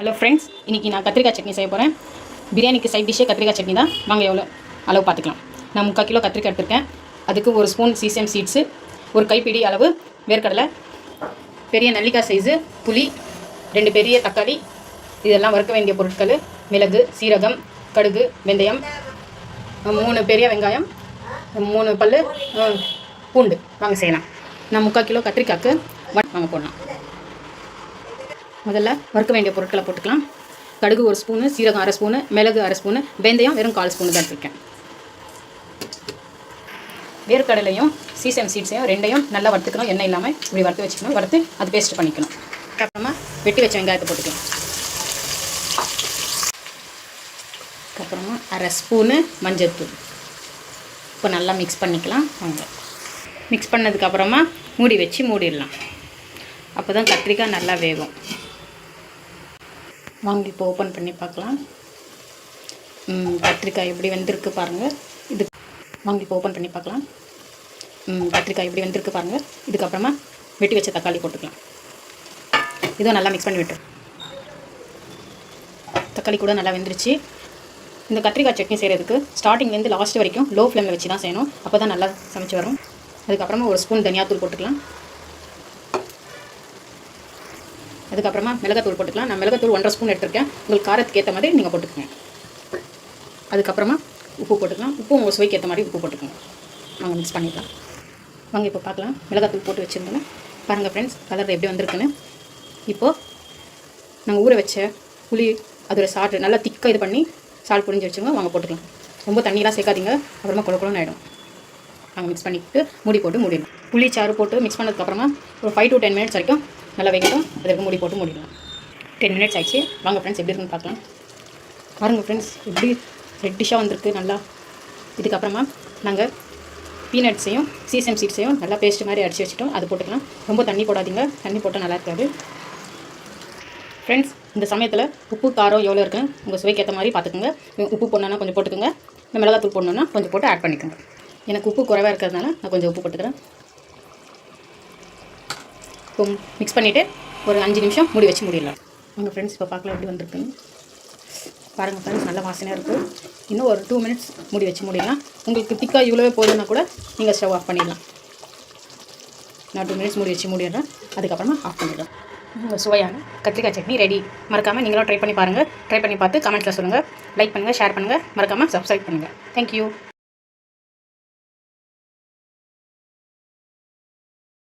Hello friends, இன்றைக்கி நான் கத்திரிக்காய் சட்னி செய்ய போகிறேன். பிரியாணிக்கு சைட் டிஷ்ஷே கத்திரிக்காய் சட்னி தான். வாங்க எவ்வளோ அளவு பார்த்துக்கலாம். நான் 3/4 கிலோ கத்திரிக்காய் எடுத்திருக்கேன். அதுக்கு 1 ஸ்பூன் சீசம் சீட்ஸு, ஒரு கைப்பிடி அளவு வேர்க்கடலை, பெரிய நெல்லிக்காய் சைஸு புளி, 2 பெரிய தக்காளி, இதெல்லாம் வறுக்க வேண்டிய பொருட்கள். மிளகு, சீரகம், கடுகு, வெந்தயம், 3 பெரிய வெங்காயம், 3 பல் பூண்டு. வாங்க செய்யலாம். நான் 3/4 கிலோ கத்திரிக்காய்க்கு வாங்க போடலாம். முதல்ல வறுக்க வேண்டிய பொருட்களை போட்டுக்கலாம். கடுகு 1 ஸ்பூனு, சீரகம் 1/2 ஸ்பூனு, மிளகு 1/2 ஸ்பூனு, வெந்தயம் வெறும் 1/4 ஸ்பூனு தான் எடுத்துருக்கேன். வேர்க்கடலையும் சீசம் சீட்ஸையும் 2யும் நல்லா வறுத்துக்கணும். எண்ணெய் இல்லாமல் இப்படி வறுத்து வச்சுக்கணும். வறுத்து அது பேஸ்ட் பண்ணிக்கணும். அப்புறமா வெட்டி வச்ச வெங்காயத்தை போட்டுக்கலாம். அப்புறமா 1/2 ஸ்பூனு மஞ்சள்தூள். இப்போ நல்லா மிக்ஸ் பண்ணிக்கலாம். மிக்ஸ் பண்ணதுக்கப்புறமா மூடி வச்சு மூடிடலாம். அப்போ தான் கத்திரிக்காய் நல்லா வேகும். வாங்கி இப்போ ஓப்பன் பண்ணி பார்க்கலாம். கத்திரிக்காய் எப்படி வெந்திருக்கு பாருங்கள். இது வாங்கி இப்போ ஓப்பன் பண்ணி பார்க்கலாம். கத்திரிக்காய் எப்படி வெந்திருக்கு பாருங்கள். இதுக்கப்புறமா வெட்டி வச்ச தக்காளி போட்டுக்கலாம். இதுவும் நல்லா மிக்ஸ் பண்ணி விட்டு, தக்காளி கூட நல்லா வெந்துருச்சு. இந்த கத்திரிக்காய் சட்னி செய்கிறதுக்கு ஸ்டார்டிங்லேருந்து லாஸ்ட் வரைக்கும் லோ ஃப்ளேமில் வச்சு தான் செய்யணும். அப்போ தான் நல்லா சமைச்சு வரும். அதுக்கப்புறமா 1 ஸ்பூன் தனியாத்தூள் போட்டுக்கலாம். அதுக்கப்புறமா மிளகாத்தூள் போட்டுக்கலாம். நான் மிளகாத்தூள் 1/2 ஸ்பூன் எடுத்துருக்கேன். உங்களுக்கு காரத்துக்கு ஏற்ற மாதிரி நீங்கள் போட்டுக்கோங்க. அதுக்கப்புறமா உப்பு போட்டுக்கலாம். உப்பு உங்கள் சுவைக்கு ஏற்ற மாதிரி உப்பு போட்டுக்கோங்க. நாங்கள் மிக்ஸ் பண்ணிக்கலாம். வாங்க இப்போ பார்க்கலாம். மிளகாத்தூள் போட்டு வச்சுருந்தோன்னா பாருங்கள் ஃப்ரெண்ட்ஸ், கலர் எப்படி வந்திருக்குன்னு. இப்போது நாங்கள் ஊற வச்ச புளி அதோட சால்ட் நல்லா திக்காக இது பண்ணி சால்ட் புரிஞ்சு வச்சுருங்க. வாங்க போட்டுக்கலாம். ரொம்ப தண்ணியெலாம் சேர்க்காதீங்க, அப்புறமா குழக்குழன்னு ஆகிடும். நாங்கள் மிக்ஸ் பண்ணிவிட்டு மூடி போட்டு மூடிடலாம். புளி சாறு போட்டு மிக்ஸ் பண்ணதுக்கப்புறமா ஒரு 5 to 10 மினிட்ஸ் வரைக்கும் நல்லா வேகட்டும். அதுக்கு மூடி போட்டு மூடிடலாம். 10 மினிட்ஸ் ஆகிடுச்சு. வாங்க ஃப்ரெண்ட்ஸ் எப்படி இருக்குன்னு பார்க்கலாம். பாருங்கள் ஃப்ரெண்ட்ஸ், எப்படி ரெட்டிஷாக வந்திருக்கு நல்லா. இதுக்கப்புறமா நாங்கள் பீனட்ஸையும் சீசம் சீட்ஸையும் நல்லா பேஸ்ட் மாதிரி அடித்து வச்சுட்டோம். அது போட்டுக்கலாம். ரொம்ப தண்ணி போடாதீங்க, தண்ணி போட்டால் நல்லா இருக்காது. ஃப்ரெண்ட்ஸ், இந்த சமயத்தில் உப்பு காரம் எவ்வளோ இருக்குன்னு உங்கள் சுவைக்கு ஏற்ற மாதிரி பார்த்துக்குங்க. உப்பு போடணுன்னா கொஞ்சம் போட்டுக்கோங்க. இந்த மிளகாத்தூள் போடணுன்னா கொஞ்சம் போட்டு ஆட் பண்ணிக்கோங்க. எனக்கு உப்பு குறைவாக இருக்கிறதுனால நான் கொஞ்சம் உப்பு போட்டுக்கிறேன். இப்போ மிக்ஸ் பண்ணிவிட்டு ஒரு 5 நிமிஷம் மூடி வச்சு மூடிடலாம். உங்கள் ஃப்ரெண்ட்ஸ் இப்போ பார்க்கலாம் எப்படி வந்திருக்குன்னு. பாருங்கள் ஃப்ரெண்ட்ஸ், நல்ல வாசனையாக இருக்குது. இன்னும் ஒரு 2 மினிட்ஸ் மூடி வச்சு மூடிடலாம். உங்களுக்கு திக்காக இவ்வளோவே போதுன்னா கூட நீங்கள் ஸ்டவ் ஆஃப் பண்ணிடலாம். நான் 2 மினிட்ஸ் மூடி வச்சு மூடிடுறேன். அதுக்கப்புறமா ஆஃப் பண்ணிடுறேன். உங்கள் சுவையான கத்திரிக்காய் சட்னி ரெடி. மறக்காமல் நீங்களும் ட்ரை பண்ணி பாருங்கள். ட்ரை பண்ணி பார்த்து கமெண்ட்ஸில் சொல்லுங்கள். லைக் பண்ணுங்கள், ஷேர் பண்ணுங்கள், மறக்காமல் சப்ஸ்கிரைப் பண்ணுங்கள். தேங்க்யூ.